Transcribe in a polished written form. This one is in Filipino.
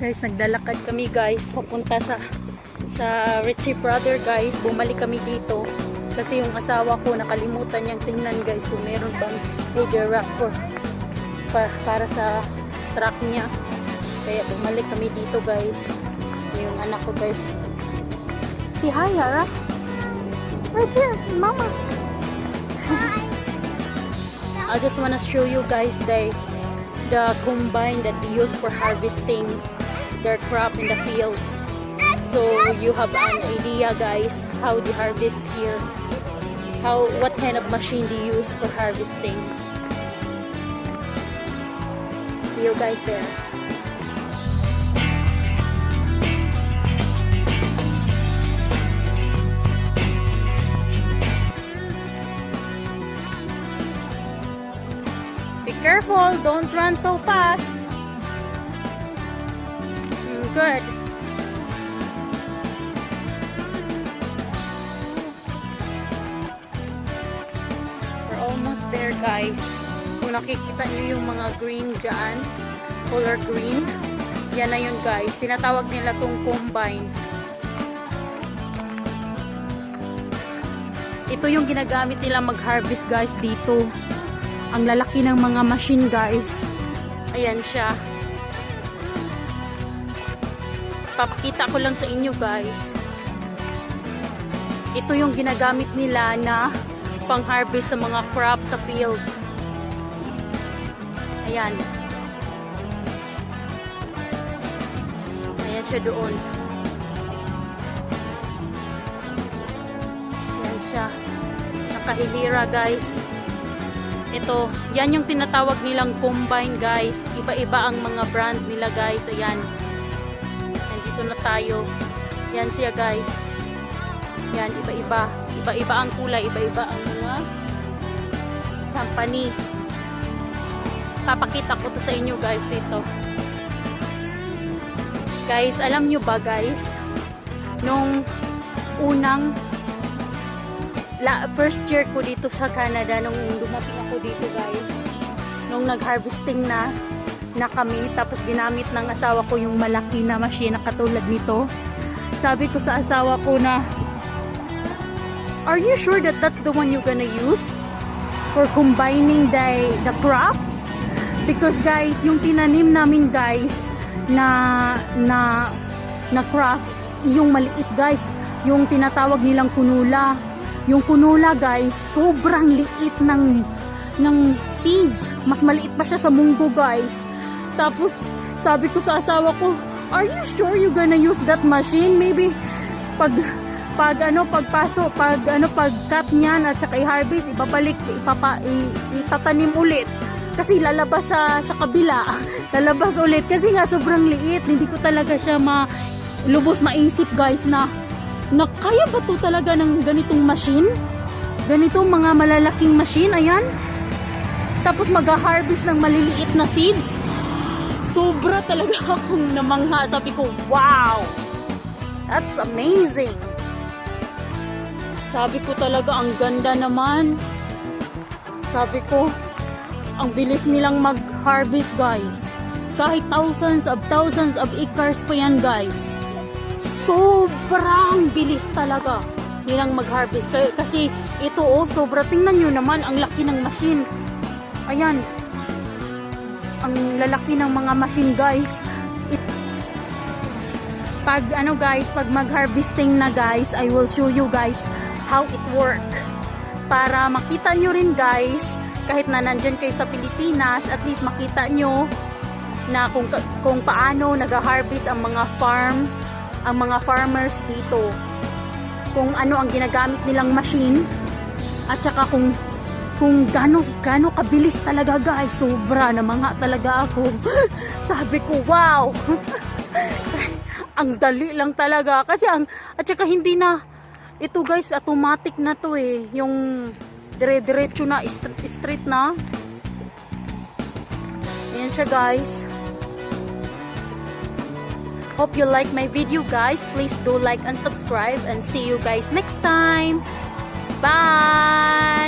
Guys, naglalakad kami guys papunta sa Richie Brother guys. Bumalik kami dito kasi yung asawa ko nakalimutan niyang tingnan guys kung meron bang major rock para sa truck niya. Kaya bumalik kami dito guys. Yung anak ko guys. Si hi Yara. Right here, mama. I just wanna show you guys the combine that they use for harvesting their crop in the field, so you have an idea guys how they harvest here, what kind of machine they use for harvesting. See you guys there. Be careful, don't run so fast. Good. We're almost there guys. Kung nakikita niyo yung mga green dyan, color green, yan na yun guys. Tinatawag nila tong combine. Ito yung ginagamit nila mag-harvest guys dito. Ang lalaki ng mga machine guys. Ayan siya. Papakita ko lang sa inyo guys. Ito yung ginagamit nila na pang-harvest sa mga crops sa field. Ayan. Ayan siya doon. Ayan siya. Nakahilira guys. Ito, yan yung tinatawag nilang combine guys. Iba-iba ang mga brand nila guys. Ayan. Nandito na tayo. Yan siya guys. Yan, iba-iba. Iba-iba ang kulay. Iba-iba ang mga company. Papakita ko to sa inyo guys dito. Guys, alam nyo ba guys? Nung unang first year ko dito sa Canada, nung dumating ako dito guys, nung nag-harvesting na kami, tapos ginamit ng asawa ko yung malaki na machine na katulad nito. Sabi ko sa asawa ko na, are you sure that that's the one you're gonna use for combining the crops? Because guys, yung tinanim namin guys na crop, yung maliit guys, yung tinatawag nilang kunula. Yung kunula guys, sobrang liit ng seeds. Mas maliit pa siya sa munggo guys. Tapos sabi ko sa asawa ko, are you sure you gonna use that machine? Maybe pag cut niyan at saka i-harvest, itatanim ulit. Kasi lalabas sa kabila. Lalabas ulit kasi nga sobrang liit. Hindi ko talaga siya lubos maisip guys na kaya ba to talaga ng ganitong machine? Ganitong mga malalaking machine, ayan. Tapos mag-harvest ng maliliit na seeds. Sobra talaga akong namangha. Sabi ko, wow! That's amazing! Sabi ko talaga, ang ganda naman. Sabi ko, ang bilis nilang mag-harvest guys. Kahit thousands of acres pa yan guys. Sobrang bilis talaga nilang mag-harvest. Kasi ito sobra. Tingnan nyo naman ang laki ng machine. Ayan. Ang lalaki ng mga machine guys. Pag mag-harvesting na guys, I will show you guys how it work. Para makita nyo rin guys, kahit na nandyan kayo sa Pilipinas, at least makita nyo na kung paano nag-harvest ang mga farmers dito, kung ano ang ginagamit nilang machine, at saka kung gano kabilis talaga guys. Sobra namangha talaga ako. Sabi ko, wow. Ang dali lang talaga kasi at saka hindi na ito guys, automatic na to yung dire-diretso na, straight na. Ayan siya guys. Hope you like my video guys. Please do like and subscribe, and see you guys next time. Bye!